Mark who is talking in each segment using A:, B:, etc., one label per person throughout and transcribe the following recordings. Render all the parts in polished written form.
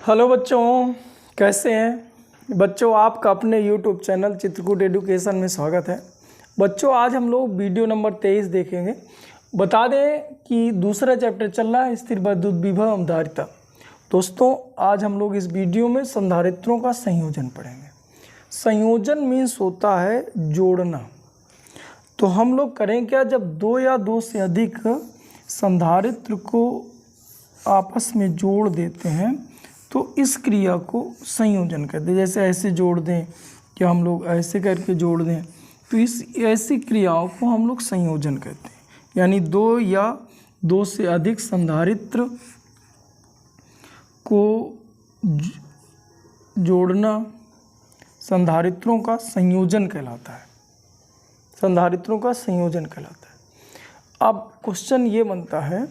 A: Hello बच्चों, कैसे हैं बच्चों। आपका अपने यूट्यूब चैनल चित्रकूट एजुकेशन में स्वागत है। बच्चों, आज हम लोग वीडियो नंबर 23 देखेंगे। बता दें कि दूसरा चैप्टर चल रहा है स्थिर विद्युत विभव एवं धारिता। दोस्तों, आज हम लोग इस वीडियो में संधारित्रों का संयोजन पढ़ेंगे। संयोजन मीन्स होता है जोड़ना। तो हम लोग करें क्या, जब दो या दो से अधिक संधारित्र को आपस में जोड़ देते हैं तो इस क्रिया को संयोजन कहते हैं। जैसे ऐसे जोड़ दें या हम लोग ऐसे करके जोड़ दें, तो इस ऐसी क्रियाओं को हम लोग संयोजन कहते हैं। यानी दो या दो से अधिक संधारित्र को जोड़ना संधारित्रों का संयोजन कहलाता है। संधारित्रों का संयोजन कहलाता है। अब क्वेश्चन ये बनता है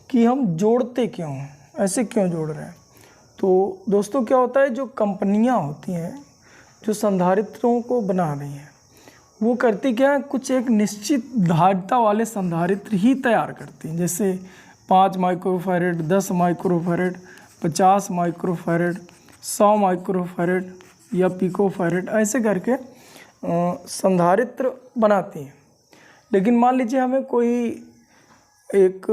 A: कि हम जोड़ते क्यों हैं, ऐसे क्यों जोड़ रहे हैं। तो दोस्तों, क्या होता है, जो कंपनियां होती हैं जो संधारित्रों को बना रही हैं, वो करती क्या है, कुछ एक निश्चित धारिता वाले संधारित्र ही तैयार करती हैं। जैसे 5 माइक्रोफैरेड, 10 माइक्रोफैरेड, 50 माइक्रोफैरेड, 100 माइक्रोफैरेड या पिकोफैरेड, ऐसे करके संधारित्र बनाती हैं। लेकिन मान लीजिए हमें कोई एक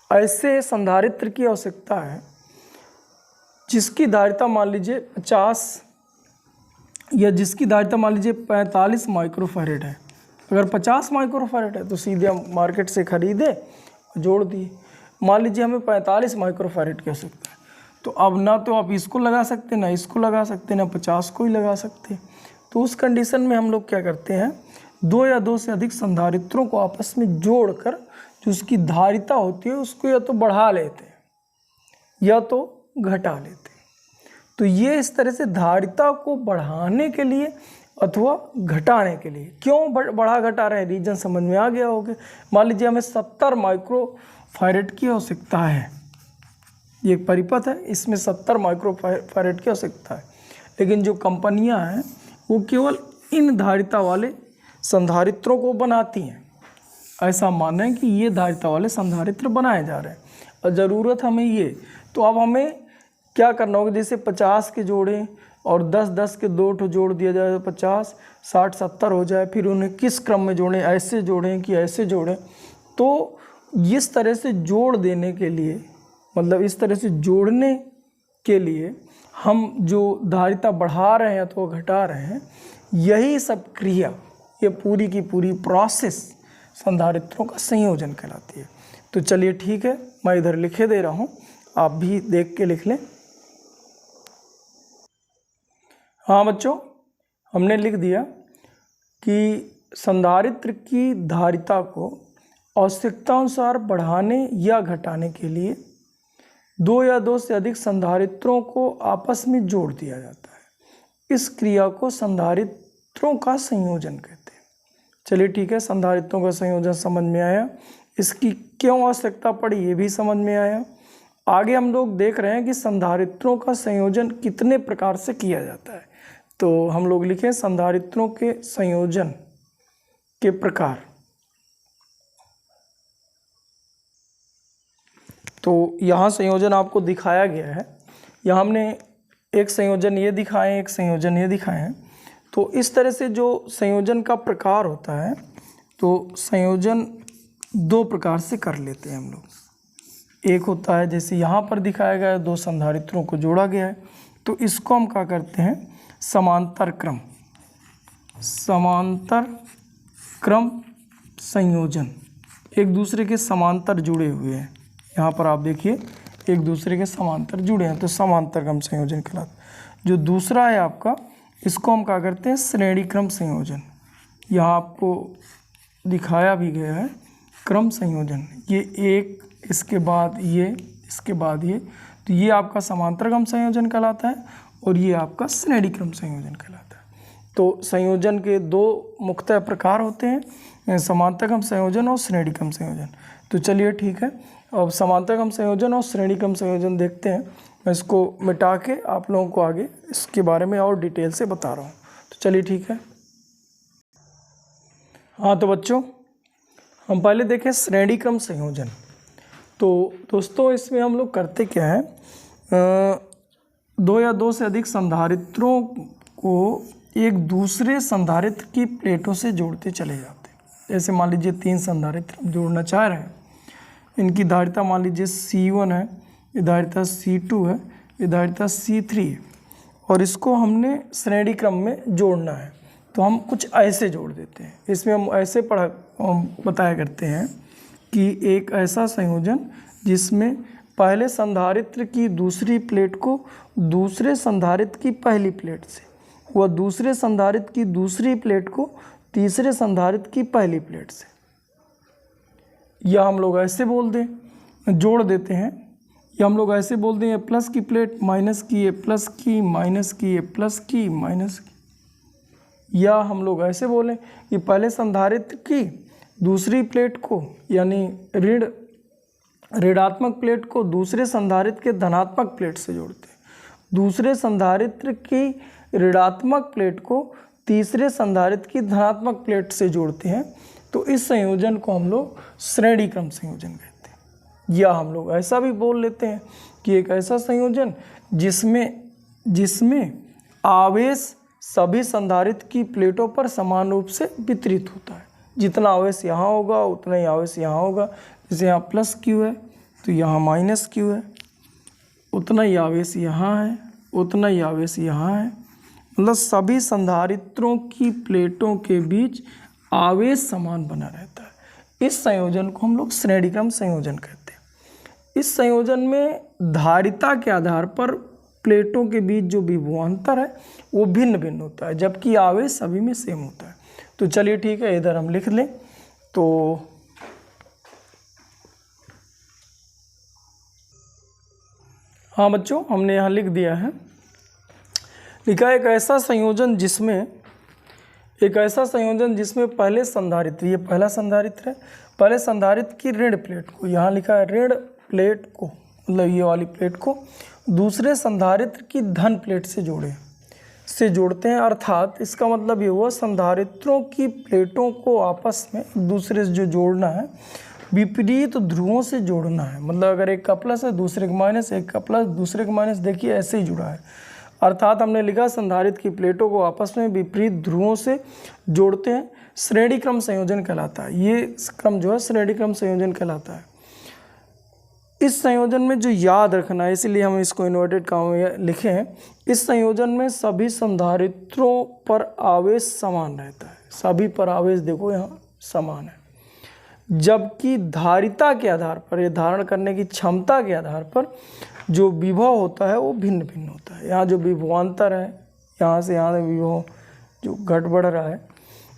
A: ऐसे संधारित्र की आवश्यकता है जिसकी धारिता मान लीजिए 50 या जिसकी धारिता मान लीजिए 45 माइक्रोफैरेड है। अगर 50 माइक्रोफैरेड है तो सीधे हम मार्केट से खरीदे, जोड़ दिए। मान लीजिए हमें 45 माइक्रोफैरेड की आवश्यकता है, तो अब ना तो आप इसको लगा सकते, ना इसको लगा सकते, ना 50 को ही लगा सकते। तो उस कंडीशन में हम लोग क्या करते हैं, दो या दो से अधिक संधारित्रों को आपस में जोड़कर जो उसकी धारिता होती है उसको या तो बढ़ा लेते हैं या तो घटा लेते हैं। तो ये इस तरह से धारिता को बढ़ाने के लिए अथवा घटाने के लिए, क्यों बढ़ा घटा रहे हैं, रीजन समझ में आ गया होगा। मान लीजिए हमें 70 माइक्रोफैरेड की आवश्यकता है, ये एक परिपथ है, इसमें 70 माइक्रोफैरेड की आवश्यकता है। लेकिन जो कंपनियां हैं वो केवल इन धारिता वाले संधारित्रों को बनाती हैं। ऐसा माना है कि ये धारिता वाले संधारित्र बनाए जा रहे हैं और ज़रूरत हमें ये। तो अब हमें क्या करना होगा, जैसे 50 के जोड़ें और 10-10 के दो ठो जोड़ दिया जाए तो 50, 60, 70 हो जाए। फिर उन्हें किस क्रम में जोड़ें, ऐसे जोड़ें कि ऐसे जोड़ें। तो इस तरह से जोड़ देने के लिए, मतलब इस तरह से जोड़ने के लिए हम जो धारिता बढ़ा रहे हैं तो घटा रहे हैं, यही सब क्रिया, ये पूरी की पूरी प्रोसेस संधारित्रों का संयोजन कहलाती है। तो चलिए ठीक है, मैं इधर लिखे दे रहा हूँ, आप भी देख के लिख लें। हाँ बच्चों, हमने लिख दिया कि संधारित्र की धारिता को आवश्यकतानुसार बढ़ाने या घटाने के लिए दो या दो से अधिक संधारित्रों को आपस में जोड़ दिया जाता है। इस क्रिया को संधारित्रों का संयोजन कहते हैं। चलिए ठीक है, संधारित्रों का संयोजन समझ में आया, इसकी क्यों आवश्यकता पड़ी ये भी समझ में आया। आगे हम लोग देख रहे हैं कि संधारित्रों का संयोजन कितने प्रकार से किया जाता है। तो हम लोग लिखें संधारित्रों के संयोजन के प्रकार। तो यहाँ संयोजन आपको दिखाया गया है। यहाँ हमने एक संयोजन ये दिखाए, एक संयोजन ये दिखाए हैं। तो इस तरह से जो संयोजन का प्रकार होता है, तो संयोजन दो प्रकार से कर लेते हैं हम लोग। एक होता है जैसे यहाँ पर दिखाया गया है, दो संधारित्रों को जोड़ा गया है, तो इसको हम क्या करते हैं, समांतर क्रम, समांतर क्रम संयोजन। एक दूसरे के समांतर जुड़े हुए हैं, यहाँ पर आप देखिए एक दूसरे के समांतर जुड़े हैं, तो समांतर क्रम संयोजन कहलाता है। जो दूसरा है आपका, इसको हम क्या करते हैं, श्रेणी क्रम संयोजन। यहाँ आपको दिखाया भी गया है क्रम संयोजन, ये एक, इसके बाद ये, इसके बाद ये, तो ये आपका समांतर क्रम संयोजन कहलाता है और ये आपका श्रेणी क्रम संयोजन कहलाता है। तो संयोजन के दो मुख्य प्रकार होते हैं, समांतर क्रम संयोजन और श्रेणी क्रम संयोजन। तो चलिए ठीक है, अब समांतर क्रम संयोजन और श्रेणी क्रम संयोजन देखते हैं। मैं इसको मिटा के आप लोगों को आगे इसके बारे में और डिटेल से बता रहा हूँ। तो चलिए ठीक है। हाँ तो बच्चों, हम पहले देखें श्रेणी क्रम संयोजन। तो दोस्तों, इसमें हम लोग करते क्या है, दो या दो से अधिक संधारित्रों को एक दूसरे संधारित्र की प्लेटों से जोड़ते चले जाते हैं। जैसे मान लीजिए 3 संधारित्र जोड़ना चाह रहे हैं, इनकी धारिता मान लीजिए C1 है, ये धारिता C2 है, ये धारिता C3 है, और इसको हमने श्रेणी क्रम में जोड़ना है। तो हम कुछ ऐसे जोड़ देते हैं। इसमें हम ऐसे बताया करते हैं कि एक ऐसा संयोजन जिसमें पहले संधारित्र की दूसरी प्लेट को दूसरे संधारित्र की पहली प्लेट से, व दूसरे संधारित्र की दूसरी प्लेट को तीसरे संधारित्र की पहली प्लेट से, या हम लोग ऐसे बोल दें, जोड़ देते हैं, या हम लोग ऐसे बोल दें ये प्लस की प्लेट माइनस की, ये प्लस की माइनस की, ये प्लस की माइनस की, या हम लोग ऐसे बोलें कि पहले संधारित्र की दूसरी प्लेट को यानी ऋणात्मक प्लेट को दूसरे संधारित्र के धनात्मक प्लेट से जोड़ते हैं, दूसरे संधारित्र की ऋणात्मक प्लेट को तीसरे संधारित्र की धनात्मक प्लेट से जोड़ते हैं। तो इस संयोजन को हम लोग श्रेणी क्रम संयोजन कहते हैं। या हम लोग ऐसा भी बोल लेते हैं कि एक ऐसा संयोजन जिसमें आवेश सभी संधारित्र की प्लेटों पर समान रूप से वितरित होता है। जितना आवेश यहाँ होगा उतना ही आवेश यहाँ होगा। जैसे यहाँ प्लस क्यू है तो यहाँ माइनस क्यू है, उतना ही आवेश यहाँ है, उतना ही आवेश यहाँ है। मतलब सभी संधारित्रों की प्लेटों के बीच आवेश समान बना रहता है। इस संयोजन को हम लोग श्रेणी क्रम संयोजन कहते हैं। इस संयोजन में धारिता के आधार पर प्लेटों के बीच जो विभवांतर है वो भिन्न भिन्न होता है, जबकि आवेश सभी में सेम होता है। तो चलिए ठीक है, इधर हम लिख लें। तो हाँ बच्चों, हमने यहाँ लिख दिया है, लिखा एक ऐसा संयोजन जिसमें पहले संधारित्र, ये पहला संधारित्र है, पहले संधारित्र की ऋण प्लेट को, यहाँ लिखा है ऋण प्लेट को, मतलब ये वाली प्लेट को दूसरे संधारित्र की धन प्लेट से जोड़ते हैं। अर्थात इसका मतलब ये हुआ संधारित्रों की प्लेटों को आपस में एक दूसरे से जो जोड़ना है विपरीत ध्रुवों से जोड़ना है। मतलब अगर एक का प्लस है दूसरे का माइनस, एक का प्लस दूसरे का माइनस, देखिए ऐसे ही जुड़ा है। अर्थात हमने लिखा संधारित्र की प्लेटों को आपस में विपरीत ध्रुवों से जोड़ते हैं, श्रेणी क्रम संयोजन कहलाता है। ये क्रम जो है श्रेणी क्रम संयोजन कहलाता है। इस संयोजन में जो याद रखना है, इसीलिए हम इसको इन्वर्टेड कॉमा में लिखे हैं, इस संयोजन में सभी संधारित्रों पर आवेश समान रहता है। सभी पर आवेश देखो यहाँ समान है, जबकि धारिता के आधार पर, ये धारण करने की क्षमता के आधार पर जो विभव होता है वो भिन्न भिन्न होता है। यहाँ जो विभवांतर है, यहाँ से यहाँ विभव जो घट बढ़ रहा है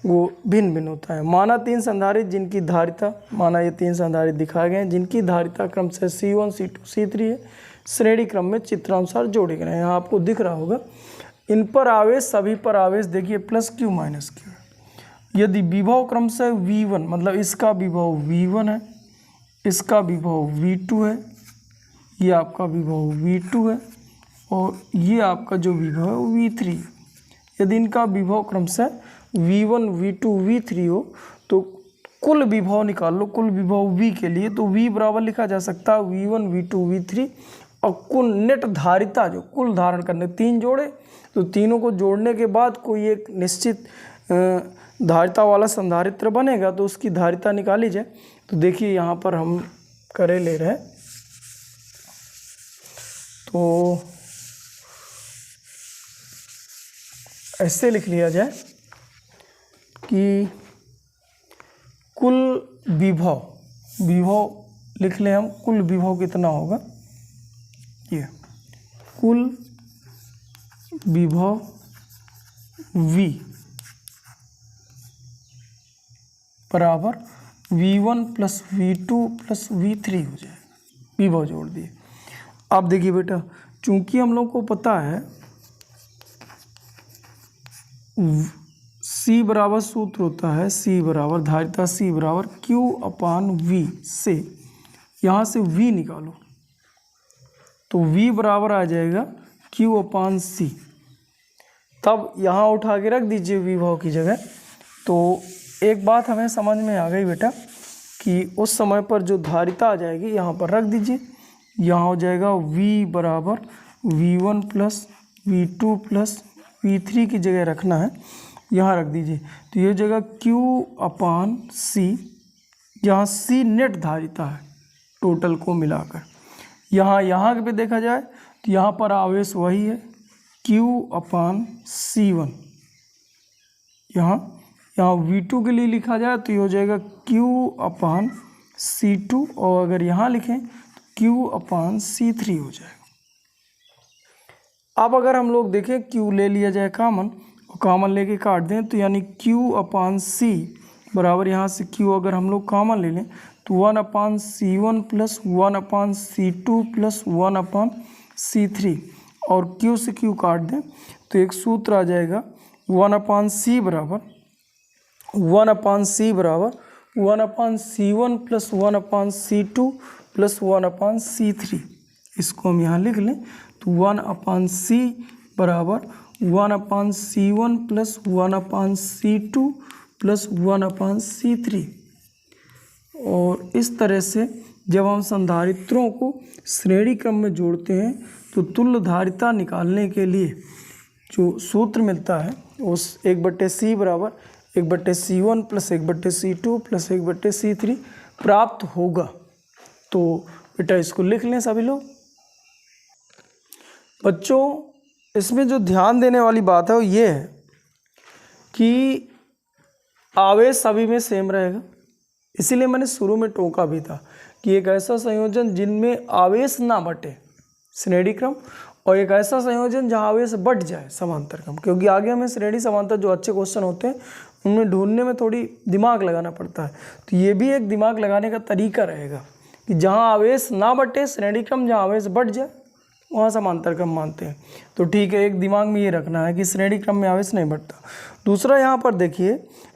A: वो भिन्न भिन्न होता है। माना 3 संधारित्र जिनकी धारिता, माना ये 3 संधारित्र दिखाए गए हैं जिनकी धारिता क्रम से C1, C2, C3 है, श्रेणी क्रम में चित्रानुसार जोड़े गए हैं। यहाँ आपको दिख रहा होगा, इन पर आवेश, सभी पर आवेश देखिए प्लस क्यू माइनस क्यू है। यदि विभव क्रम से V1, मतलब इसका विभव V1 है, इसका विभव V2 है, ये आपका विभव V2 है, और ये आपका जो विभव है वो V3 है। यदि इनका विभव क्रम से V1, V2, V3 हो तो कुल विभव निकाल लो। कुल विभव V के लिए तो V बराबर लिखा जा सकता है V1, V2, V3, और कुल नेट धारिता जो कुल धारण करने 3 जोड़े, तो तीनों को जोड़ने के बाद कोई एक निश्चित धारिता वाला संधारित्र बनेगा, तो उसकी धारिता निकाली जाए। तो देखिए यहाँ पर हम करे ले रहे हैं, तो ऐसे लिख लिया जाए कि कुल विभव लिख लें हम, कुल विभव कितना होगा, ये कुल विभव V बराबर V1 plus V2 plus V3 हो जाए। विभव जोड़ दिए। अब देखिए बेटा, चूंकि हम लोग को पता है C बराबर सूत्र होता है, C बराबर धारिता C बराबर Q/V से, यहाँ से V निकालो तो V बराबर आ जाएगा Q/C। तब यहाँ उठा के रख दीजिए विभव की जगह। तो एक बात हमें समझ में आ गई बेटा कि उस समय पर जो धारिता आ जाएगी यहाँ पर रख दीजिए, यहाँ हो जाएगा V बराबर V1 plus V2 plus V3 की जगह रखना है, यहाँ रख दीजिए। तो ये जगह Q/C, जहाँ C नेट धारिता है टोटल को मिलाकर। यहाँ पे देखा जाए तो यहाँ पर आवेश वही है Q/C1। यहाँ V2 के लिए लिखा जाए तो ये हो जाएगा Q/C2, और अगर यहाँ लिखें तो Q/C3 हो जाएगा। अब अगर हम लोग देखें Q ले लिया जाए कॉमन, और कॉमन लेके काट दें तो यानी Q/C बराबर, यहाँ से Q अगर हम लोग कॉमन ले लें तो 1/C1 plus 1/C2 plus 1/C3, और Q से Q काट दें तो एक सूत्र आ जाएगा 1/C बराबर 1/C1 plus 1/C2 plus 1/C3। इसको हम यहाँ लिख लें तो 1/C बराबर 1/C1 plus 1/C2 plus 1/C3। और इस तरह से जब हम संधारित्रों को श्रेणी क्रम में जोड़ते हैं तो तुल्य धारिता निकालने के लिए जो सूत्र मिलता है उस 1/C बराबर 1/C1 plus 1/C2 plus 1/C3 प्राप्त होगा। तो बेटा इसको लिख लें सभी लोग। बच्चों, इसमें जो ध्यान देने वाली बात है वो ये है कि आवेश सभी में सेम रहेगा, इसीलिए मैंने शुरू में टोका भी था कि एक ऐसा संयोजन जिनमें आवेश ना बटे श्रेणी क्रम, और एक ऐसा संयोजन जहाँ आवेश बढ़ जाए समांतर क्रम। क्योंकि आगे हमें श्रेणी समांतर जो अच्छे क्वेश्चन होते हैं उनमें ढूंढने में थोड़ी दिमाग लगाना पड़ता है, तो ये भी एक दिमाग लगाने का तरीका रहेगा कि जहाँ आवेश ना बटे श्रेणी क्रम, जहाँ आवेश बढ़ जाए वहाँ समांतर क्रम मानते हैं। तो ठीक है, एक दिमाग में ये रखना है कि श्रेणी क्रम में आवेश नहीं बढ़ता। दूसरा यहाँ पर देखिए,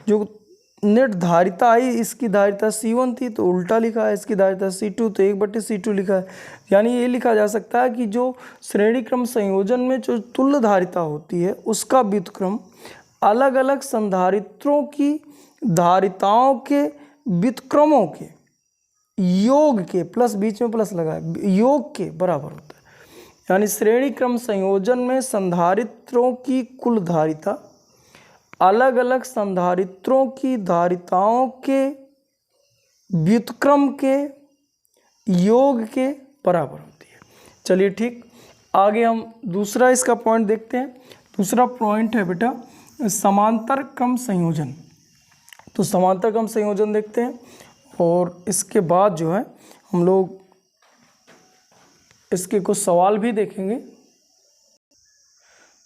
A: जो नेट धारिता आई, इसकी धारिता C1 थी तो उल्टा लिखा है, इसकी धारिता C2 तो 1/C2 लिखा है। यानी ये लिखा जा सकता है कि जो श्रेणी क्रम संयोजन में जो तुल्य धारिता होती है उसका व्युत्क्रम अलग अलग संधारित्रों की धारिताओं के व्युत्क्रमों के योग के, प्लस बीच में प्लस लगा है, योग के बराबर होता है। यानी श्रेणी क्रम संयोजन में संधारित्रों की कुल धारिता अलग अलग संधारित्रों की धारिताओं के व्युत्क्रम के योग के बराबर होती है। चलिए ठीक, आगे हम दूसरा इसका पॉइंट देखते हैं। दूसरा पॉइंट है बेटा समांतर क्रम संयोजन। तो समांतर क्रम संयोजन देखते हैं, और इसके बाद जो है हम लोग इसके कुछ सवाल भी देखेंगे।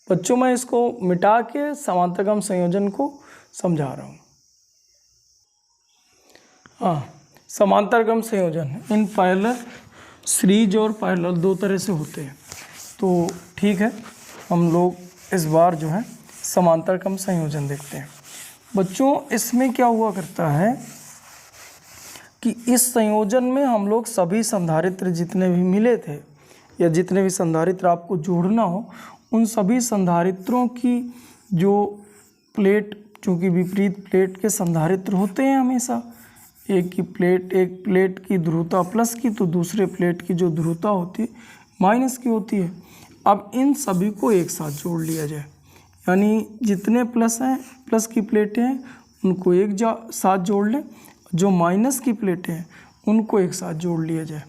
A: बच्चों, मैं इसको मिटा के समांतर क्रम संयोजन को समझा रहा हूँ। हाँ, समांतर क्रम संयोजन इन पैरेलल सीरीज और पैरेलल दो तरह से होते हैं। तो ठीक है, हम लोग इस बार जो है समांतर क्रम संयोजन देखते हैं। बच्चों, इसमें क्या हुआ करता है कि इस संयोजन में हम लोग सभी संधारित्र जितने भी मिले थे या जितने भी संधारित्र आपको जोड़ना हो, उन सभी संधारित्रों की जो प्लेट, चूँकि विपरीत प्लेट के संधारित्र होते हैं हमेशा, एक प्लेट की ध्रुवता प्लस की तो दूसरे प्लेट की जो ध्रुवता होती है माइनस की होती है। अब इन सभी को एक साथ जोड़ लिया जाए, यानी जितने प्लस हैं, प्लस की प्लेटें हैं उनको एक साथ जोड़ लें, जो माइनस की प्लेटें हैं उनको एक साथ जोड़ लिया जाए।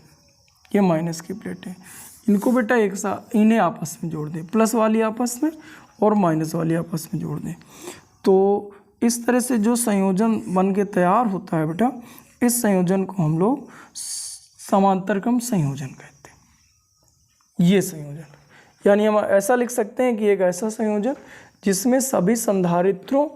A: ये माइनस की प्लेटें, इनको बेटा एक साथ, इन्हें आपस में जोड़ दें, प्लस वाली आपस में और माइनस वाली आपस में जोड़ दें। तो इस तरह से जो संयोजन बन के तैयार होता है बेटा, इस संयोजन को हम लोग समांतर क्रम संयोजन कहते हैं। ये संयोजन, यानी हम ऐसा लिख सकते हैं कि एक ऐसा संयोजन जिसमें सभी संधारित्रों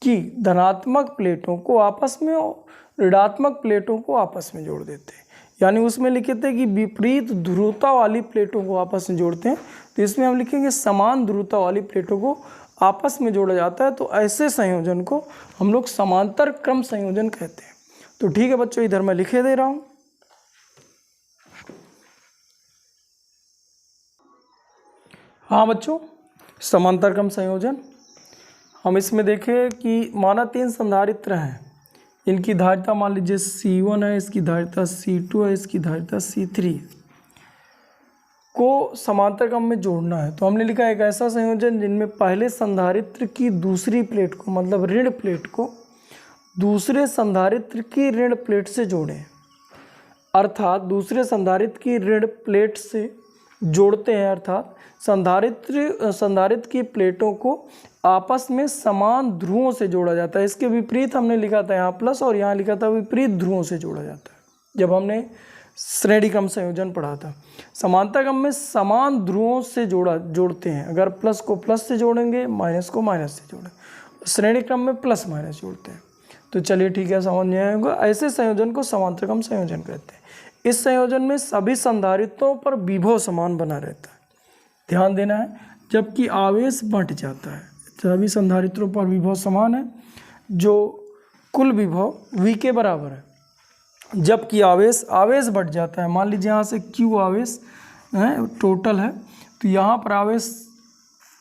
A: की धनात्मक प्लेटों को आपस में और ऋणात्मक प्लेटों को आपस में जोड़ देते हैं। यानी उसमें लिखे थे कि विपरीत ध्रुवता वाली प्लेटों को आपस में जोड़ते हैं, तो इसमें हम लिखेंगे समान ध्रुवता वाली प्लेटों को आपस में जोड़ा जाता है। तो ऐसे संयोजन को हम लोग समांतर क्रम संयोजन कहते हैं। तो ठीक है बच्चों, इधर मैं लिखे दे रहा हूँ। हाँ बच्चों, समांतर क्रम संयोजन हम इसमें देखें कि माना 3 संधारित्र हैं, इनकी धारिता मान लीजिए C1 है, इसकी धारिता C2 है, इसकी धारिता C3 है। को समांतर क्रम में जोड़ना है। तो हमने लिखा एक ऐसा संयोजन जिनमें पहले संधारित्र की दूसरी प्लेट को, मतलब ऋण प्लेट को, दूसरे संधारित्र की ऋण प्लेट से जोड़ें। अर्थात दूसरे संधारित्र की ऋण प्लेट से जोड़ते हैं, अर्थात संधारित्र की प्लेटों को आपस में समान ध्रुवों से जोड़ा जाता है। इसके विपरीत हमने लिखा था यहाँ प्लस और यहाँ लिखा था विपरीत ध्रुवों से जोड़ा जाता है, जब हमने श्रेणी क्रम संयोजन पढ़ा था। समांतर क्रम में समान ध्रुवों से जोड़ते हैं। अगर प्लस को प्लस से जोड़ेंगे, माइनस को माइनस से जोड़ेंगे। श्रेणी क्रम में प्लस माइनस जोड़ते हैं। तो चलिए ठीक है, समझ में आएगा। ऐसे संयोजन को समांतर क्रम संयोजन कहते हैं। इस संयोजन में सभी संधारित्रों पर विभव समान बना रहता है, ध्यान देना है। जबकि आवेश बंट जाता है, सभी संधारित्रों पर विभव समान है, जो कुल विभव V के बराबर है। जबकि आवेश बढ़ जाता है। मान लीजिए यहाँ से Q आवेश है, टोटल है, तो यहाँ पर आवेश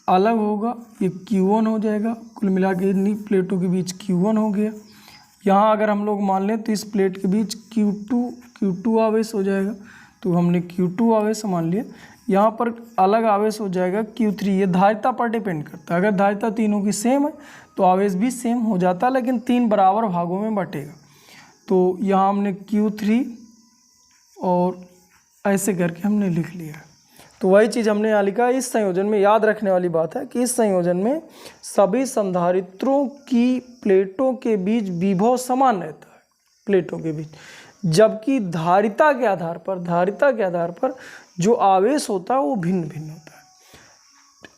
A: अलग होगा, ये Q1 हो जाएगा। कुल मिला के इन्हीं प्लेटों के बीच Q1 हो गया। यहाँ अगर हम लोग मान लें तो इस प्लेट के बीच Q2 आवेश हो जाएगा, तो हमने Q2 आवेश मान लिया। यहाँ पर अलग आवेश हो जाएगा Q3। ये धारिता पर डिपेंड करता है। अगर धारिता तीनों की सेम है तो आवेश भी सेम हो जाता है, लेकिन 3 बराबर भागों में बटेगा। तो यहाँ हमने Q3 और ऐसे करके हमने लिख लिया है। तो वही चीज़ हमने यहाँ लिखा है। इस संयोजन में याद रखने वाली बात है कि इस संयोजन में सभी संधारित्रों की प्लेटों के बीच विभव समान रहता है, प्लेटों के बीच। जबकि धारिता के आधार पर जो आवेश होता है वो भिन्न भिन्न होता है।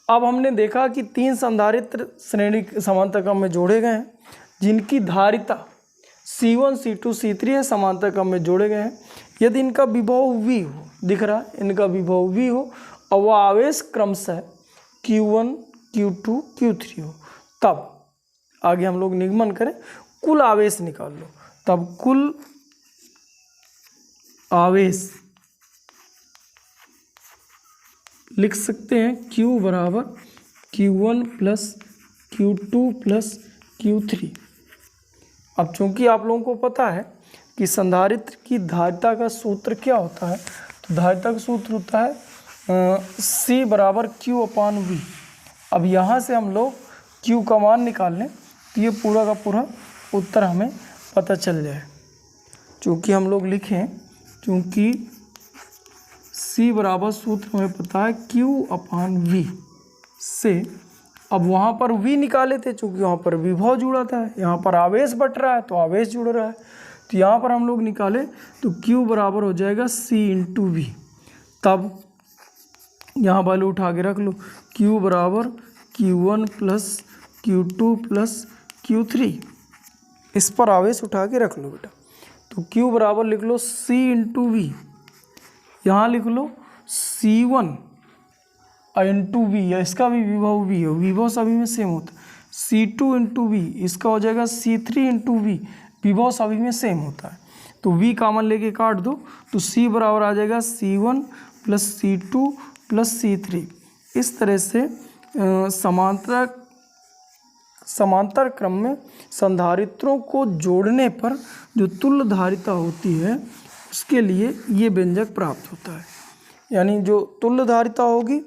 A: अब हमने देखा कि 3 संधारित्र श्रेणी समांतर क्रम में जोड़े गए हैं, जिनकी धारिता C1, C2, C3 है, समांतर क्रम में जोड़े गए हैं। यदि इनका विभव V हो, दिख रहा है, इनका विभव V हो और वह आवेश क्रमशः Q1, Q2, Q3 हो, तब आगे हम लोग निगमन करें, कुल आवेश निकाल लो। तब कुल आवेश लिख सकते हैं Q बराबर Q1 plus Q2 plus Q3। अब चूंकि आप लोगों को पता है कि संधारित्र की धारिता का सूत्र क्या होता है, तो धारिता का सूत्र होता है C बराबर Q/V। अब यहाँ से हम लोग Q का मान निकाल लें तो ये पूरा का पूरा उत्तर हमें पता चल जाए। चूँकि हम लोग लिखें, चूँकि C बराबर सूत्र हमें पता है Q/V से, अब वहाँ पर V निकाले थे, चूँकि वहाँ पर विभव जुड़ा था, यहाँ पर आवेश बट रहा है तो आवेश जुड़ रहा है, तो यहाँ पर हम लोग निकाले तो Q बराबर हो जाएगा C × V। तब यहाँ वैल्यू उठा के रख लो, Q बराबर Q1 plus Q2 plus Q3। इस पर आवेश उठा के रख लो बेटा। तो Q बराबर लिख लो C × V, यहाँ लिख लो C1 × V, या इसका भी विभव V हो, विभव सभी में सेम होता है। C2 × V, इसका हो जाएगा C3 × V, विभव सभी में सेम होता है। तो V कॉमन लेके काट दो तो C बराबर आ जाएगा C1 plus C2 plus C3। इस तरह से समांतर क्रम में संधारित्रों को जोड़ने पर जो तुल्य धारिता होती है उसके लिए ये व्यंजक प्राप्त होता है। यानी जो तुल्य धारिता होगी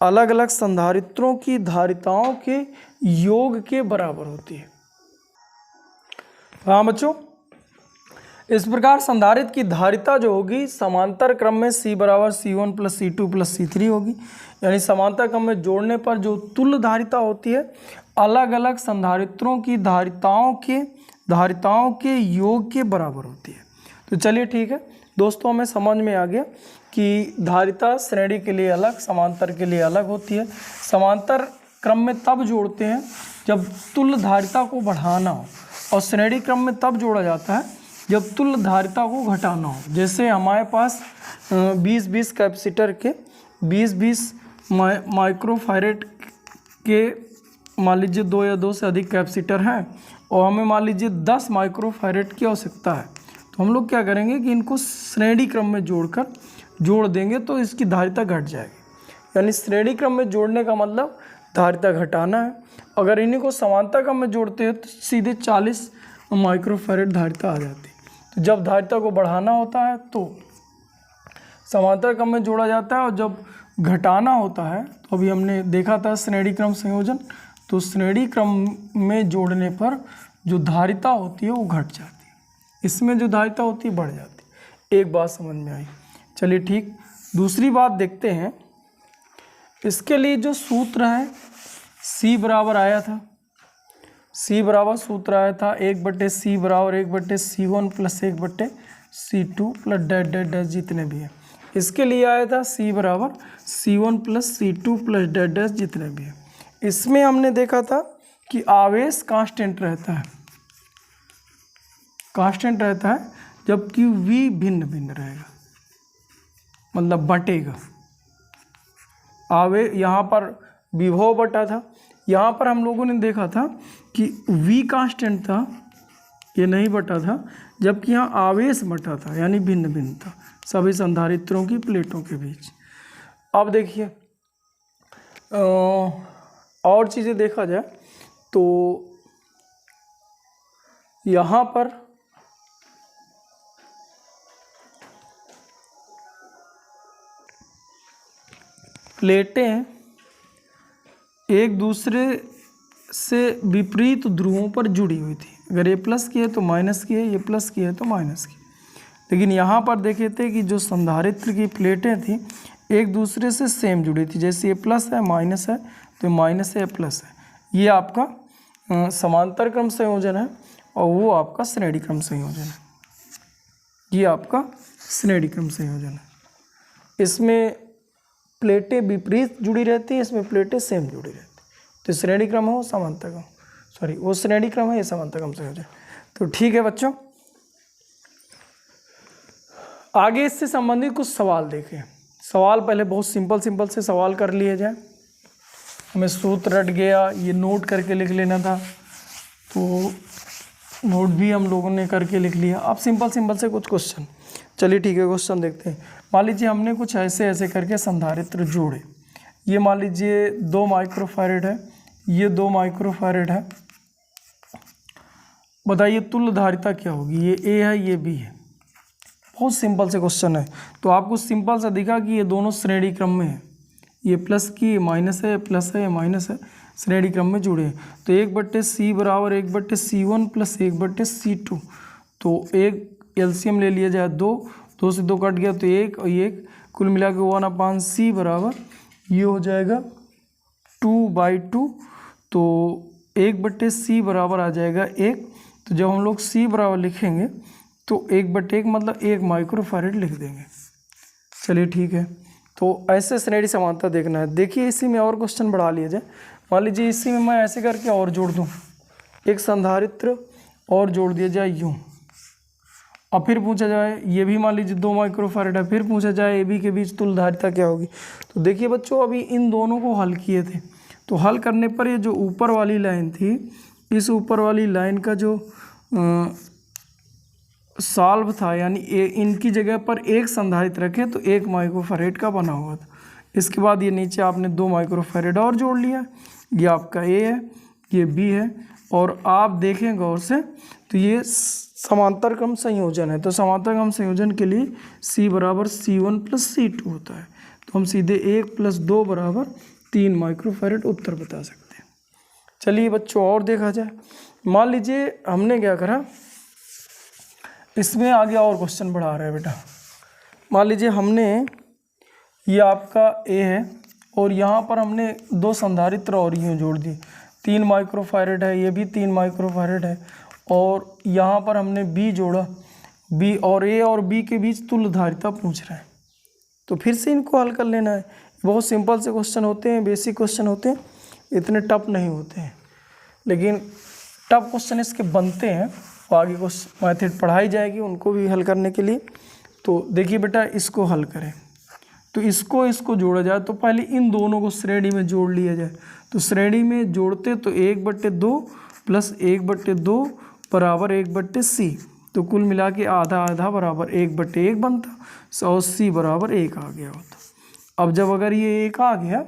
A: अलग अलग संधारित्रों की धारिताओं के योग के बराबर होती है। हाँ बच्चों, इस प्रकार संधारित्र की धारिता जो होगी समांतर क्रम में C बराबर C1 plus C2 plus C3 होगी। यानी समांतर क्रम में जोड़ने पर जो तुल्य धारिता होती है अलग अलग संधारित्रों की धारिताओं के योग के बराबर होती है। तो चलिए ठीक है दोस्तों, हमें समझ में आ गया कि धारिता श्रेणी के लिए अलग, समांतर के लिए अलग होती है। समांतर क्रम में तब जोड़ते हैं जब तुल्य धारिता को बढ़ाना हो, और श्रेणी क्रम में तब जोड़ा जाता है जब तुल्य धारिता को घटाना हो। जैसे हमारे पास 20-20 कैपेसिटर के 20-20 माइक्रोफैरेड के मान लीजिए 2 या 2 से अधिक कैपेसिटर हैं, और हमें मान लीजिए 10 माइक्रोफैरेड की आवश्यकता है, तो हम लोग क्या करेंगे कि इनको श्रेणी क्रम में जोड़ देंगे तो इसकी धारिता घट जाएगी। यानी श्रेणी क्रम में जोड़ने का मतलब धारिता घटाना है। अगर इन्हीं को समांतर क्रम में जोड़ते हैं तो सीधे 40 माइक्रोफैरेड धारिता आ जाती है। तो जब धारिता को बढ़ाना होता है तो समांतर क्रम में जोड़ा जाता है और जब घटाना होता है तो अभी हमने देखा था श्रेणी क्रम संयोजन, तो श्रेणी क्रम में जोड़ने पर जो धारिता होती है वो घट जाती है, इसमें जो धारिता होती है बढ़ जाती है। एक बात समझ में आई। चलिए ठीक, दूसरी बात देखते हैं। इसके लिए जो सूत्र है C बराबर आया था, C बराबर सूत्र आया था 1/C बराबर 1/C1 plus 1/C2 plus dash dash dash जितने भी हैं। इसके लिए आया था C बराबर C1 plus C2 plus dash dash जितने भी हैं। इसमें हमने देखा था कि आवेश कांस्टेंट रहता है, कांस्टेंट रहता है, जबकि V भिन्न भिन्न रहेगा, मतलब बटेगा। यहाँ पर विभव बटा था, यहाँ पर हम लोगों ने देखा था कि V कांस्टेंट था, ये नहीं बटा था, जबकि यहाँ आवेश बटा था, यानी भिन्न भिन्न था सभी संधारित्रों की प्लेटों के बीच। अब देखिए और चीज़ें देखा जाए तो यहाँ पर प्लेटें एक दूसरे से विपरीत ध्रुवों पर जुड़ी हुई थी। अगर ये प्लस की है तो माइनस की है, ये प्लस की है तो माइनस की। लेकिन यहाँ पर देखे थे कि जो संधारित्र की प्लेटें थी एक दूसरे से सेम जुड़ी थी, जैसे ये प्लस है माइनस है तो माइनस है प्लस है। ये आपका समांतर क्रम संयोजन है और वो आपका श्रेणी क्रम संयोजन है। ये आपका श्रेणी क्रम संयोजन है। इसमें प्लेटें विपरीत जुड़ी रहती है, इसमें प्लेटें सेम जुड़ी रहती है। तो श्रेणी क्रम है वो समांतर क्रम, सॉरी वो श्रेणी क्रम है, ये समांतर क्रम संयोजन। तो ठीक है बच्चों, आगे इससे संबंधित कुछ सवाल देखें। सवाल पहले बहुत सिंपल से सवाल कर लिए जाए। हमें सूत्र रट गया, ये नोट करके लिख लेना था, तो नोट भी हम लोगों ने करके लिख लिया। अब सिंपल से कुछ क्वेश्चन। चलिए ठीक है, क्वेश्चन देखते हैं। मान लीजिए हमने कुछ ऐसे करके संधारित्र जोड़े। ये मान लीजिए 2 माइक्रोफैरेड है, ये 2 माइक्रोफैरेड है। बताइए तुल्य धारिता क्या होगी। ये A है, ये B है। बहुत सिंपल से क्वेश्चन है। तो आपको सिंपल सा दिखा कि ये दोनों श्रेणी क्रम में है, ये प्लस की माइनस है, प्लस है माइनस है, श्रेणी क्रम में जुड़े हैं। तो 1/C बराबर 1/C1 प्लस 1/C2। तो एक एलसीएम ले लिया जाए 2 से 2 कट गया तो 1 और 1 कुल मिला के 1/C बराबर ये हो जाएगा 2/2। तो 1/C बराबर आ जाएगा 1। तो जब हम लोग C बराबर लिखेंगे तो 1/1 मतलब 1 माइक्रोफैरेड लिख देंगे। चलिए ठीक है, तो ऐसे श्रेणी समानता देखना है। देखिए इसी में और क्वेश्चन बढ़ा लिया जाए। मान लीजिए इसी में मैं ऐसे करके और जोड़ दूँ, एक संधारित्र और जोड़ दिया जाए यूँ, और फिर पूछा जाए ये भी मान लीजिए 2 माइक्रोफैरेड है, फिर पूछा जाए ए बी के बीच तुल्य धारिता क्या होगी। तो देखिए बच्चों, अभी इन दोनों को हल किए थे, तो हल करने पर ये जो ऊपर वाली लाइन थी, इस ऊपर वाली लाइन का जो सॉल्व था, यानी इनकी जगह पर एक संधारित्र रखे तो 1 माइक्रोफैरेड का बना हुआ था। इसके बाद ये नीचे आपने 2 माइक्रोफैरेड और जोड़ लिया। ये आपका ए है, ये बी है, और आप देखें गौर से तो ये समांतर क्रम संयोजन है। तो समांतर क्रम संयोजन के लिए C बराबर C1 प्लस C2 होता है। तो हम सीधे 1 + 2 बराबर 3 माइक्रोफैरेड उत्तर बता सकते हैं। चलिए बच्चों और देखा जाए। मान लीजिए हमने क्या करा, इसमें आगे और क्वेश्चन बढ़ा रहा है बेटा। मान लीजिए हमने ये आपका A है और यहाँ पर हमने 2 संधारित्र और यूँ जोड़ दिए, 3 माइक्रोफैरेड है, ये भी 3 माइक्रोफैरेड है, और यहाँ पर हमने B जोड़ा, B और A और B के बीच तुल्य धारिता पूछ रहा है। तो फिर से इनको हल कर लेना है। बहुत सिंपल से क्वेश्चन होते हैं, बेसिक क्वेश्चन होते हैं, इतने टफ नहीं होते हैं, लेकिन टफ क्वेश्चन इसके बनते हैं। तो आगे कुछ मैथड पढ़ाई जाएगी उनको भी हल करने के लिए। तो देखिए बेटा, इसको हल करें तो इसको जोड़ा जाए तो पहले इन दोनों को श्रेणी में जोड़ लिया जाए। तो श्रेणी में जोड़ते तो 1/2 प्लस 1/2 बराबर 1/C। तो कुल मिला के आधा आधा बराबर 1/1 बनता, और C बराबर 1 आ गया होता। अब जब अगर ये 1 आ गया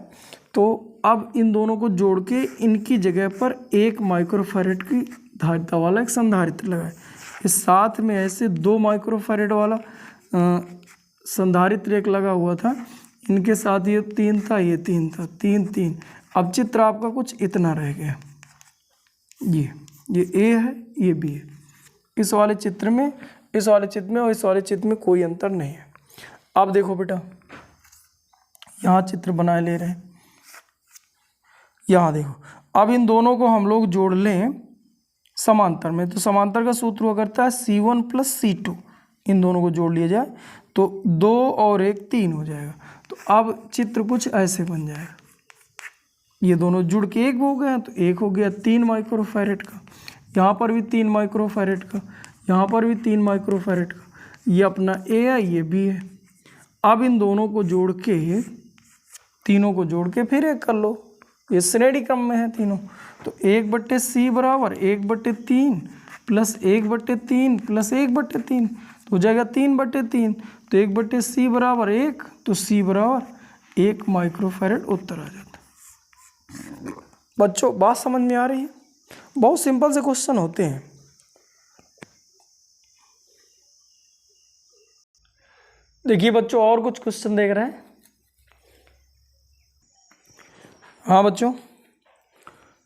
A: तो अब इन दोनों को जोड़ के इनकी जगह पर 1 माइक्रोफैरेड की धारिता वाला एक संधारित्र लगाए। इस साथ में ऐसे 2 माइक्रोफैरेड वाला संधारित्र एक लगा हुआ था, इनके साथ ये 3 था, ये 3 था, 3 3। अब चित्र आपका कुछ इतना रह गया, ये ए है, ये बी है। इस वाले चित्र में, इस वाले चित्र में और इस वाले चित्र में कोई अंतर नहीं है। अब देखो बेटा, यहाँ चित्र बनाए ले रहे हैं, यहाँ देखो। अब इन दोनों को हम लोग जोड़ लें समांतर में, तो समांतर का सूत्र हुआ करता है C1 + C2। इन दोनों को जोड़ लिया जाए तो 2 और 1 3 हो जाएगा। तो अब चित्र कुछ ऐसे बन जाएगा, ये दोनों जुड़ के एक हो गए, तो एक हो गया 3 माइक्रोफैरेड का, यहाँ पर भी 3 माइक्रोफैरेड का, यहाँ पर भी 3 माइक्रोफैरेड का। ये अपना ए है, ये बी है। अब इन दोनों को जोड़ के, तीनों को जोड़ के फिर एक कर लो, ये श्रेणी क्रम में है तीनों। तो 1/C बराबर 1/3 + 1/3 + 1/3, तो हो जाएगा 3/3। तो 1/C बराबर 1, तो C बराबर 1 माइक्रोफैरेड उत्तर आ जाता है। बच्चों बात समझ में आ रही है? बहुत सिंपल से क्वेश्चन होते हैं। देखिए बच्चों, और कुछ क्वेश्चन देख रहे हैं। हाँ बच्चों,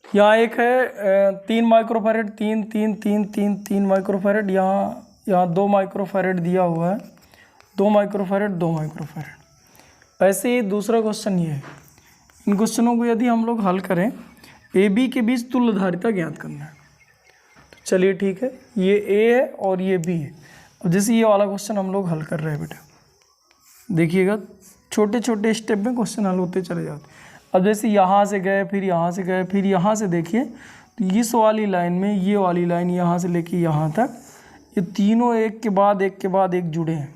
A: यहाँ एक है 3 माइक्रोफैरेड, 3 3 3 3 3 माइक्रोफैरेड, यहाँ 2 माइक्रोफैरेड दिया हुआ है, 2 माइक्रोफैरेड 2 माइक्रोफैरेड। ऐसे ही दूसरा क्वेश्चन ये है। इन क्वेश्चनों को यदि हम लोग हल करें, ए बी के बीच तुल्यधारिता ज्ञात करना है। तो चलिए ठीक है, ये ए है और ये बी है। अब जैसे ये वाला क्वेश्चन हम लोग हल कर रहे हैं बेटा, देखिएगा छोटे छोटे स्टेप में क्वेश्चन हल होते चले जाते। अब जैसे यहाँ से गए, फिर यहाँ से गए, फिर यहाँ से देखिए, तो इस वाली लाइन में ये वाली लाइन यहाँ से लेके यहाँ तक, ये तीनों एक के बाद एक के बाद एक जुड़े हैं।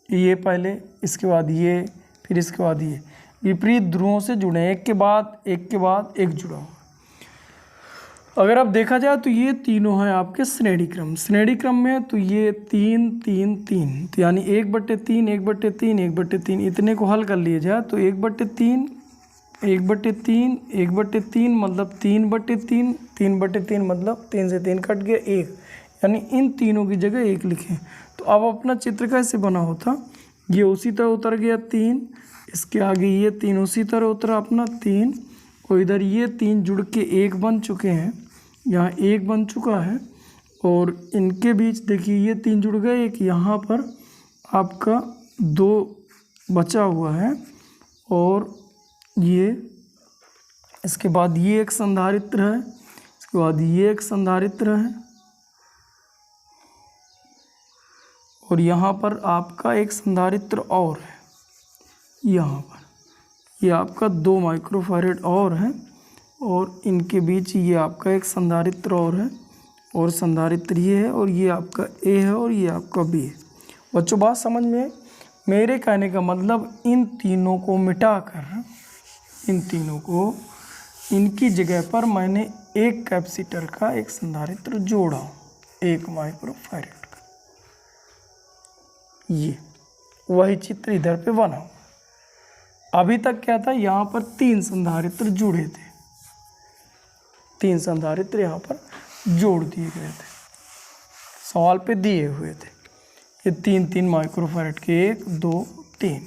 A: ये पहले, इसके बाद ये, फिर इसके बाद ये, विपरीत ध्रुवों से जुड़े हैं, एक के बाद एक के बाद एक जुड़ा हुआ। अगर आप देखा जाए तो ये तीनों हैं आपके श्रेणी क्रम में, तो ये 3 3 3, तो यानी 1/3 1/3 1/3, इतने को हल कर लिया जाए तो 1/3 1/3 1/3 मतलब 3/3 3/3 मतलब 3 से 3 कट गया 1, यानी इन तीनों की जगह 1 लिखें। तो अब अपना चित्र कैसे बना होता, ये उसी तरह उतर गया 3, इसके आगे ये 3 उसी तरह उतरा अपना 3, और इधर ये 3 जुड़ के 1 बन चुके हैं, यहाँ 1 बन चुका है, और इनके बीच देखिए ये 3 जुड़ गए, एक यहाँ पर आपका 2 बचा हुआ है, और ये इसके बाद ये एक संधारित्र है, इसके बाद ये एक संधारित्र है, और यहाँ पर आपका एक संधारित्र और है, यहाँ पर ये आपका 2 माइक्रोफैरेड और है, और इनके बीच ये आपका एक संधारित्र और है, और संधारित्र ये है, और ये आपका ए है, और ये आपका बी है। बच्चों बात समझ में? मेरे कहने का मतलब इन तीनों को मिटाकर, इन तीनों को, इनकी जगह पर मैंने एक कैपेसिटर का एक संधारित्र जोड़ा, 1 माइक्रोफैरेड का। ये वही चित्र इधर पे बना। अभी तक क्या था, यहाँ पर 3 संधारित्र जुड़े थे, 3 संधारित्र यहाँ पर जोड़ दिए गए थे, सवाल पे दिए हुए थे। ये 3 3 माइक्रोफैरेड के 1 2 3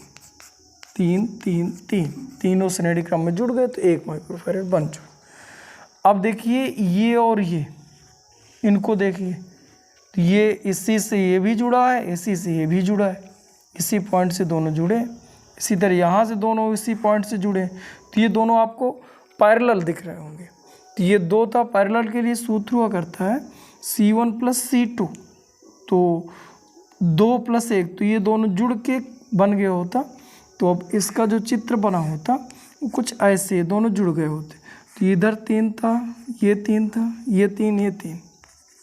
A: 3 3 3, तीनों श्रेणी क्रम में जुड़ गए तो 1 माइक्रोफैरेड बन चुका। अब देखिए ये और ये, इनको देखिए, तो ये इसी से ये भी जुड़ा है, इसी से ये भी जुड़ा है, इसी पॉइंट से दोनों जुड़े। इसी तरह यहाँ से दोनों इसी पॉइंट से जुड़े, तो ये दोनों आपको पैरेलल दिख रहे होंगे। तो ये 2 था, पैरेलल के लिए सूत्र हुआ करता है C1 + C2, तो 2 + 1, तो ये दोनों जुड़ के बन गया होता। तो अब इसका जो चित्र बना होता वो कुछ ऐसे, दोनों जुड़ गए होते। तो इधर 3 था, ये 3 था, ये 3 ये 3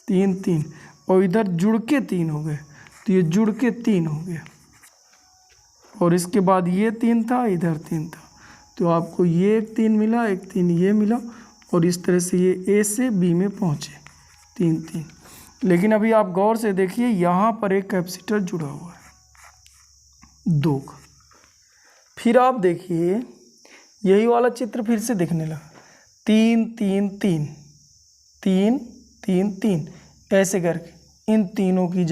A: 3 3, और इधर जुड़ के 3 हो गए, तो ये जुड़ के 3 हो गया, और इसके बाद ये 3 था, इधर 3 था, तो आपको ये एक 3 मिला, एक 3 ये मिला, और इस तरह से ये ए से बी में पहुँचे 3 3। लेकिन अभी आप गौर से देखिए, यहाँ पर एक कैपेसिटर जुड़ा हुआ है 2 का। फिर आप देखिए यही वाला चित्र फिर से दिखने लगा, 3 3 3 3 3 3, ऐसे करके इन तीनों की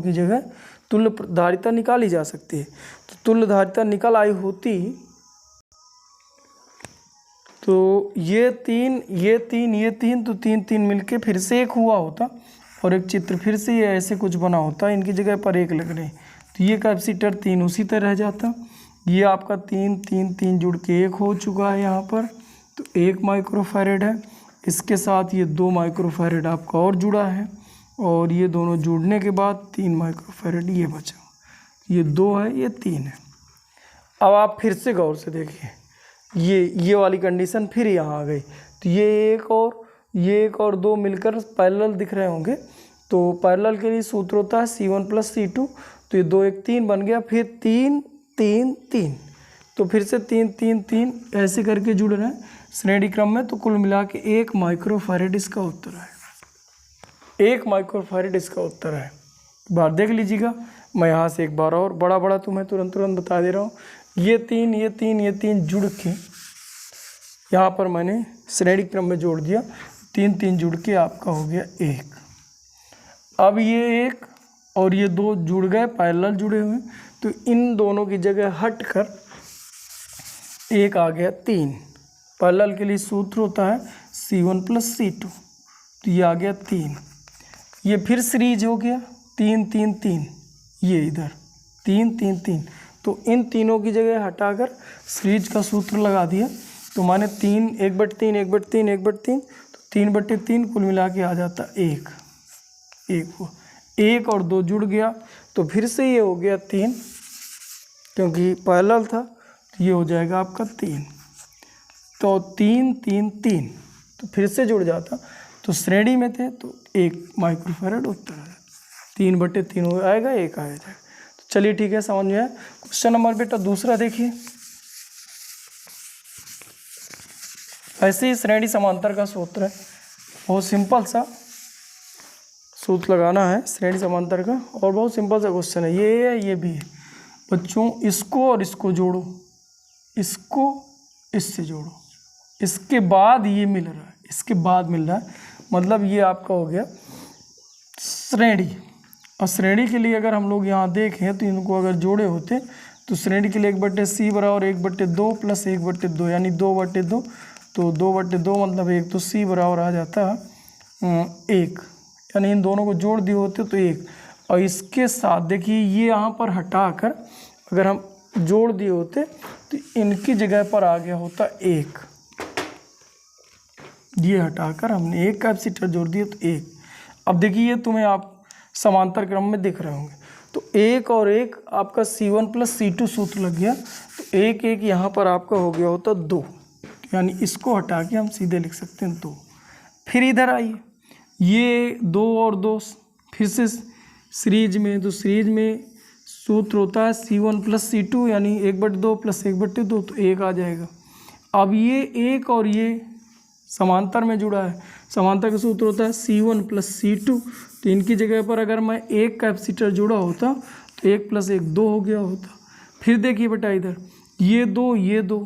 A: जगह तुल्य धारिता निकाली जा सकती है। तो तुल्य धारिता निकल आई होती तो ये तीन तो तीन मिलके फिर से एक हुआ होता और एक चित्र फिर से ये ऐसे कुछ बना होता, इनकी जगह पर एक लग रहे, तो ये कैपेसिटर 3 उसी तरह रह जाता। ये आपका 3 जुड़ के एक हो चुका है यहाँ पर, तो 1 माइक्रोफैरेड है। इसके साथ ये 2 माइक्रोफैरेड आपका और जुड़ा है और ये दोनों जुड़ने के बाद 3 माइक्रोफैरेड ये बचा। ये 2 है, ये 3 है। अब आप फिर से गौर से देखिए, ये वाली कंडीशन फिर यहाँ आ गई, तो ये एक और 2 मिलकर पैरेलल दिख रहे होंगे। तो पैरेलल के लिए सूत्र होता है C1 + C2, तो ये 2 1 3 बन गया, फिर 3 3 3, तो फिर से 3 3 3 ऐसे करके जुड़ रहे हैं श्रेणी क्रम में। तो कुल मिला के 1 माइक्रोफैरेड इसका उत्तर है। 1 माइक्रोफैरेड इसका उत्तर है। एक बार देख लीजिएगा, मैं यहाँ से एक बार और बड़ा तुम्हें तुरंत बता दे रहा हूँ। ये तीन जुड़ के यहाँ पर मैंने श्रेणी क्रम में जोड़ दिया, 3 जुड़ के आपका हो गया 1। अब ये 1 और ये 2 जुड़ गए, पैरेलल जुड़े हुए, तो इन दोनों की जगह हट कर 1 आ गया 3। पैरेलल के लिए सूत्र होता है C1 + C2, तो ये आ गया 3। ये फिर सीरीज हो गया 3 3 3, ये इधर 3 3 3, तो इन तीनों की जगह हटाकर सीरीज का सूत्र लगा दिया, तो माने 3 1/3 1/3 1/3, तो 3/3 कुल मिला के आ जाता 1 हुआ। 1 और 2 जुड़ गया, तो फिर से ये हो गया 3, क्योंकि पैरेलल था, तो ये हो जाएगा आपका 3। तो 3 3 3, तो फिर से जुड़ जाता, तो श्रेणी में थे, तो 1 माइक्रोफैरेड उत्तर है। 3/3 आएगा, 1 आया जाएगा। तो चलिए ठीक है, समझ में आया। क्वेश्चन नंबर बेटा दूसरा देखिए। ऐसे ही श्रेणी समांतर का सूत्र है, बहुत सिंपल सा सूत्र लगाना है श्रेणी समांतर का, और बहुत सिंपल सा क्वेश्चन है। ये है, ये भी है बच्चों। इसको और इसको जोड़ो, इसको इससे जोड़ो, इसके बाद ये मिल रहा है, इसके बाद मिल रहा है, मतलब ये आपका हो गया श्रेणी। और श्रेणी के लिए अगर हम लोग यहाँ देखें तो इनको अगर जोड़े होते तो श्रेणी के लिए 1/C बराबर 1/2 + 1/2, यानी 2/2, तो 2/2 मतलब 1, तो C बराबर आ जाता 1, यानी इन दोनों को जोड़ दिए होते तो 1। और इसके साथ देखिए ये यहाँ पर हटाकर अगर हम जोड़ दिए होते तो इनकी जगह पर आ गया होता 1। ये हटाकर हमने 1 कैपेसिटर जोड़ दिया तो 1। अब देखिए ये तुम्हें आप समांतर क्रम में दिख रहे होंगे, तो 1 और 1 आपका C1 + C2 सूत्र लग गया, तो 1 1 यहाँ पर आपका हो गया होता 2, यानी इसको हटा के हम सीधे लिख सकते हैं 2। फिर इधर आइए, ये 2 और 2 फिर से सीरीज में, तो सीरीज में सूत्र होता है C1 + C2, यानी 1/2 + 1/2, तो 1 आ जाएगा। अब ये 1 और ये समांतर में जुड़ा है, समांतर का सूत्र होता है C1 + C2, तो इनकी जगह पर अगर मैं 1 कैपेसिटर जुड़ा होता तो 1 + 1 2 हो गया होता। फिर देखिए बेटा इधर ये 2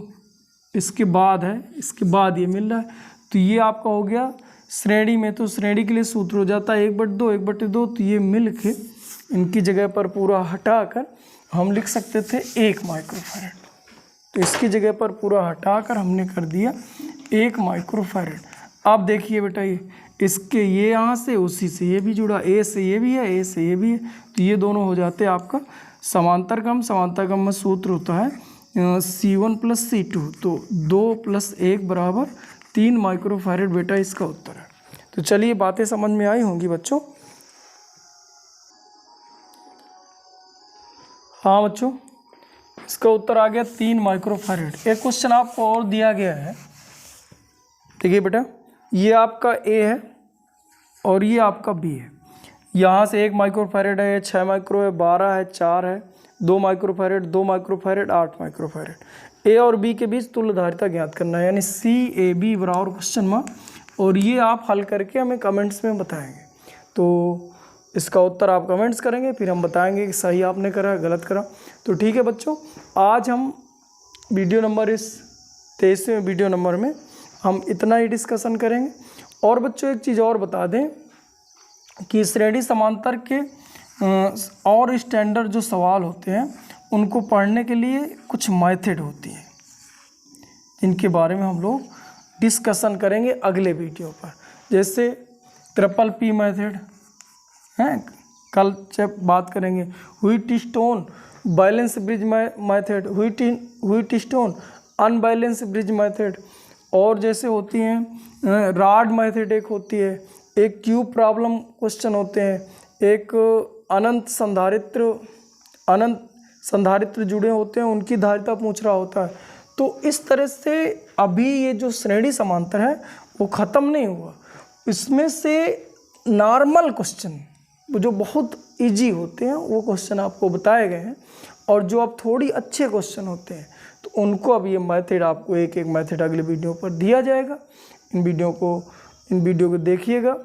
A: इसके बाद है, इसके बाद ये मिल रहा है, तो ये आपका हो गया श्रेणी में। तो श्रेणी के लिए सूत्र हो जाता है 1/2 1/2, तो ये मिल के इनकी जगह पर पूरा हटाकर हम लिख सकते थे 1 माइक्रोफैरेड। तो इसकी जगह पर पूरा हटाकर हमने कर दिया 1 माइक्रोफैरेड। अब देखिए बेटा इसके ये यहाँ से उसी से ये भी जुड़ा, ए से ये भी है, ए से ये भी है, तो ये दोनों हो जाते हैं आपका समांतर क्रम। समांतर क्रम में सूत्र होता है C1 + C2, तो 2 + 1 बराबर 3 माइक्रोफैरेड बेटा इसका उत्तर है। तो चलिए बातें समझ में आई होंगी बच्चों। हाँ बच्चों, इसका उत्तर आ गया 3 माइक्रोफैरेड। एक क्वेश्चन आपको और दिया गया है, देखिए बेटा ये आपका A है और ये आपका B है। यहाँ से 1 माइक्रोफैरेड है, 6 माइक्रो है, 12 है, 4 है, 2 माइक्रोफैरेड, 2 माइक्रोफैरेड, 8 माइक्रोफैरेड। A और B के बीच तुल्य धारिता ज्ञात करना है, यानी CAB बराबर क्वेश्चन मार्क, और ये आप हल करके हमें कमेंट्स में बताएंगे। तो इसका उत्तर आप कमेंट्स करेंगे, फिर हम बताएंगे कि सही आपने करा गलत करा। तो ठीक है बच्चों, आज हम वीडियो नंबर इस 23वें वीडियो नंबर में हम इतना ही डिस्कशन करेंगे। और बच्चों एक चीज़ और बता दें कि श्रेणी समांतर के और स्टैंडर्ड जो सवाल होते हैं उनको पढ़ने के लिए कुछ मेथड होती है, इनके बारे में हम लोग डिस्कशन करेंगे अगले वीडियो पर। जैसे ट्रिपल पी मेथड हैं, कल जब बात करेंगे। Wheatstone balance bridge method, Wheatstone unbalance bridge method, और जैसे होती हैं रॉड मेथड एक होती है, एक क्यूब प्रॉब्लम क्वेश्चन होते हैं, एक अनंत संधारित्र जुड़े होते हैं उनकी धारिता पूछ रहा होता है। तो इस तरह से अभी ये जो श्रेणी समांतर है वो ख़त्म नहीं हुआ, इसमें से नॉर्मल क्वेश्चन जो बहुत इजी होते हैं वो क्वेश्चन आपको बताए गए हैं, और जो अब थोड़ी अच्छे क्वेश्चन होते हैं तो उनको अब ये मेथड आपको एक एक मेथड अगले वीडियो पर दिया जाएगा। इन वीडियो को देखिएगा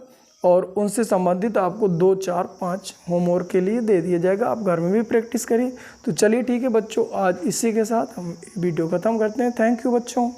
A: और उनसे संबंधित आपको 2, 4, 5 होमवर्क के लिए दे दिया जाएगा, आप घर में भी प्रैक्टिस करिए। तो चलिए ठीक है बच्चों, आज इसी के साथ हम वीडियो ख़त्म करते हैं। थैंक यू बच्चों।